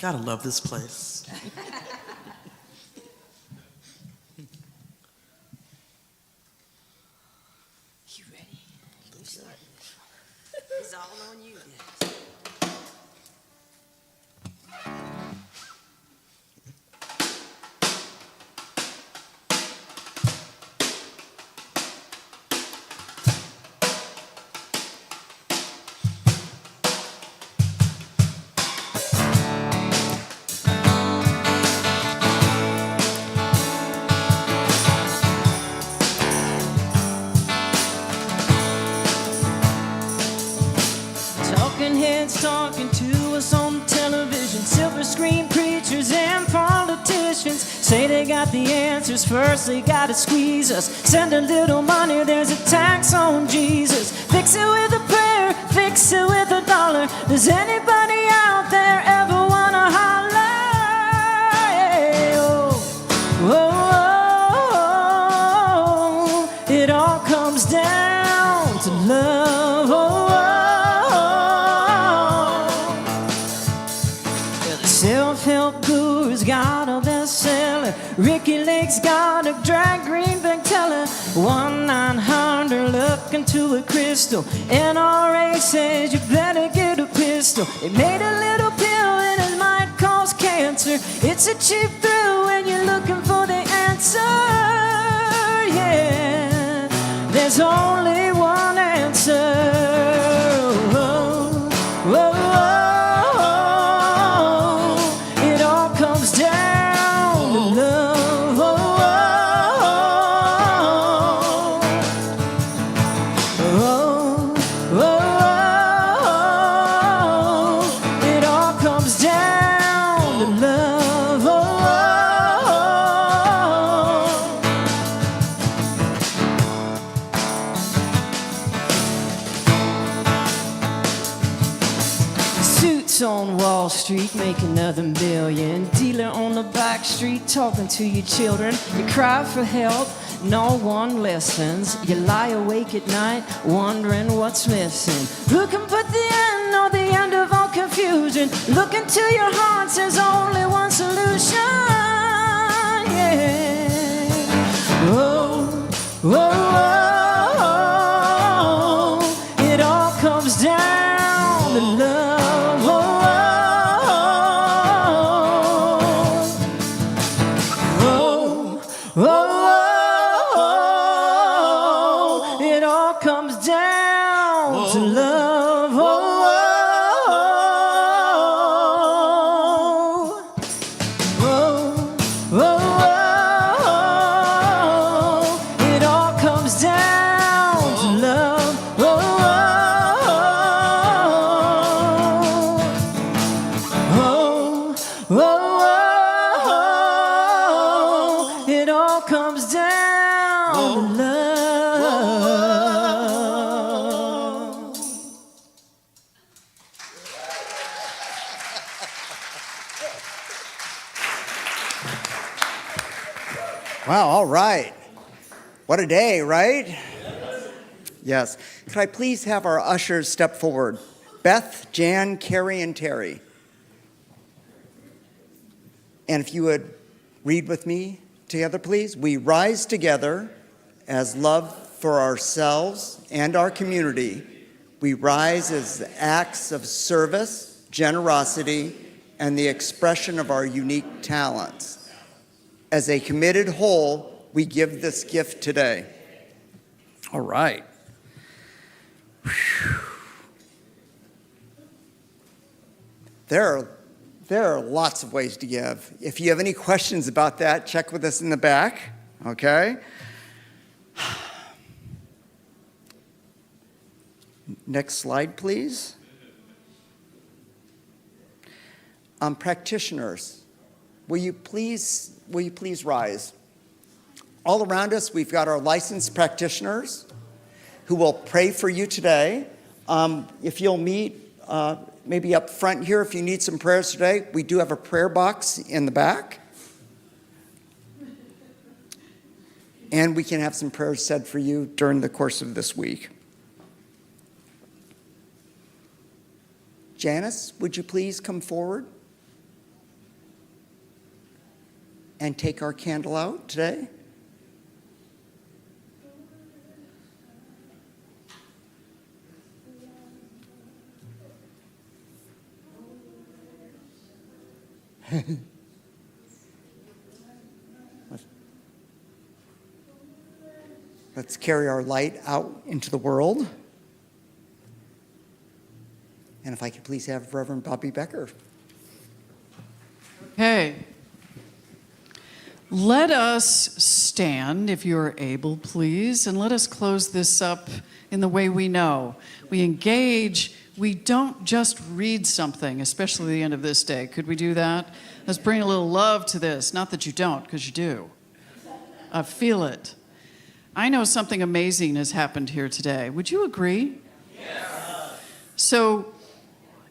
Gotta love this place. You ready? Looks like it's all on you. Talking to us on television, silver screen preachers and politicians say they got the answers. First they gotta squeeze us, send a little money, there's a tax on Jesus. Fix it with a prayer, fix it with a dollar. Does anybody out there ever wanna holler? Hey, oh, oh, oh, oh. It all comes down to love. Oh, self-help guru's got a bestseller. Ricky Lake's got a drag green bag teller. 1-900 love. look into a crystal. NRA says you better get a pistol. They made a little pill and it might cause cancer. It's a cheap thrill when you're looking for the answer. Yeah, there's only one answer. Whoa, whoa, whoa. It all comes down to love. Whoa, whoa, whoa, whoa. It all comes down to love. Whoa. Suits on Wall Street, make another million. Dealer on the back street, talking to your children. You cry for help, no one listens. You lie awake at night, wondering what's missing. Who can put the end or the end of all confusion? Look into your hearts, there's only one solution. Yeah. Whoa, whoa, whoa. It all comes down to love. Whoa, it all comes down to love. Whoa, whoa, it all comes down to love. Whoa, it all comes down to love. Wow, all right. What a day, right? Yes. Could I please have our ushers step forward? Beth, Jan, Carrie, and Terry. And if you would read with me together, please. We rise together as love for ourselves and our community. We rise as acts of service, generosity, and the expression of our unique talents. As a committed whole, we give this gift today. All right. Whew. There are lots of ways to give. If you have any questions about that, check with us in the back, okay? Next slide, please. Practitioners, will you please rise? All around us, we've got our licensed practitioners who will pray for you today. If you'll meet maybe up front here, if you need some prayers today, we do have a prayer box in the back. And we can have some prayers said for you during the course of this week. Janice, would you please come forward and take our candle out today? Let's carry our light out into the world. And if I could please have Reverend Bobbi Becker. Okay. Let us stand, if you're able, please, and let us close this up in the way we know. We engage. We don't just read something, especially at the end of this day. Could we do that? Let's bring a little love to this. Not that you don't, because you do. I feel it. I know something amazing has happened here today. Would you agree? Yes. So,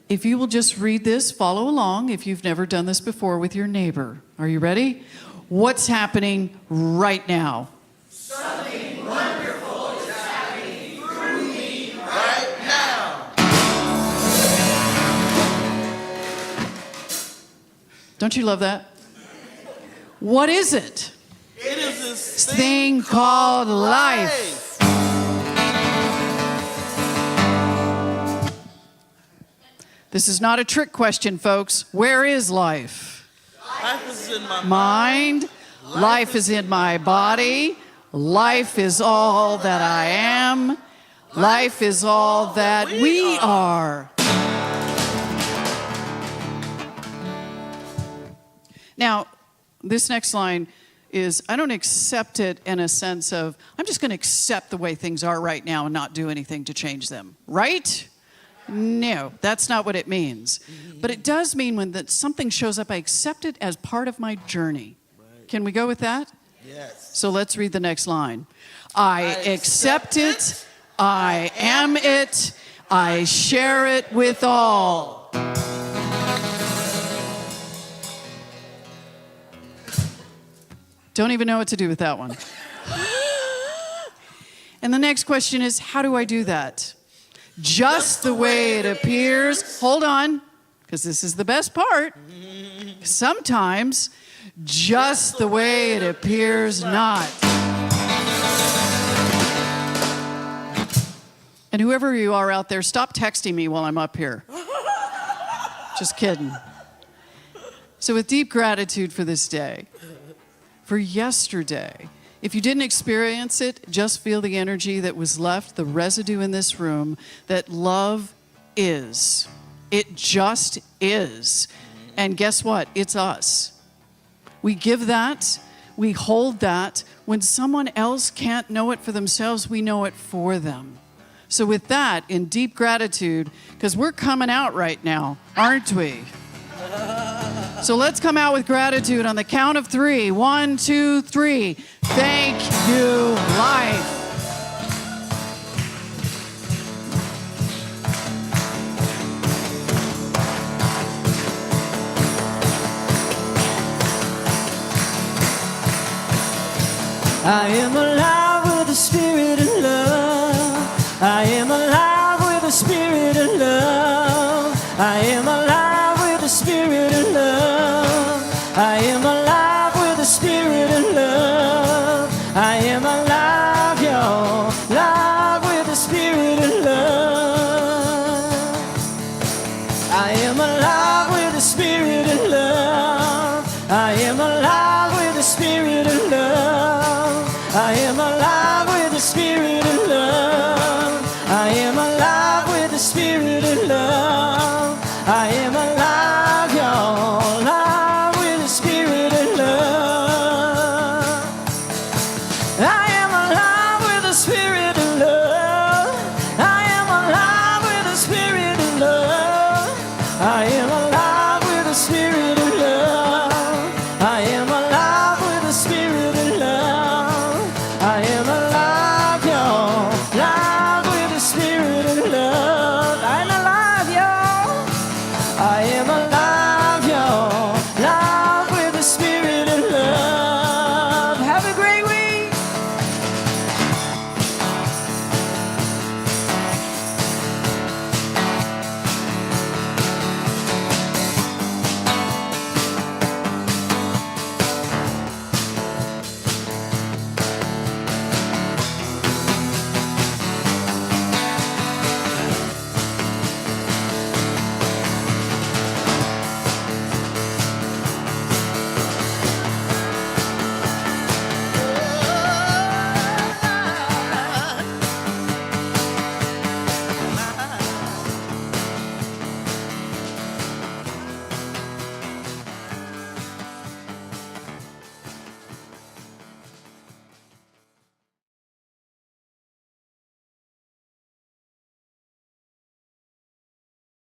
if you will just read this, follow along if you've never done this before with your neighbor. Are you ready? What's happening right now? Something wonderful is happening through me right now. Don't you love that? What is it? It is this Thing called life. This is not a trick question, folks. Where is life? Life is in my Mind. Life is in my body. Life is all that I am. Life is all that we are. Now, this next line is, I don't accept it in a sense of, I'm just going to accept the way things are right now and not do anything to change them. Right? No, that's not what it means. But it does mean when something shows up, I accept it as part of my journey. Can we go with that? Yes. So let's read the next line. I accept it. I am it. I share it with all. Don't even know what to do with that one. And the next question is, how do I do that? Just the way it appears. Hold on, because this is the best part. Sometimes, just the way it appears not. And whoever you are out there, stop texting me while I'm up here. Just kidding. So with deep gratitude for this day, for yesterday, if you didn't experience it, just feel the energy that was left, the residue in this room, that love is. It just is. And guess what? It's us. We give that, we hold that. When someone else can't know it for themselves, we know it for them. So with that, in deep gratitude, because we're coming out right now, aren't we? So let's come out with gratitude on the count of 3. 1, 2, 3. Thank you, life. I am alive.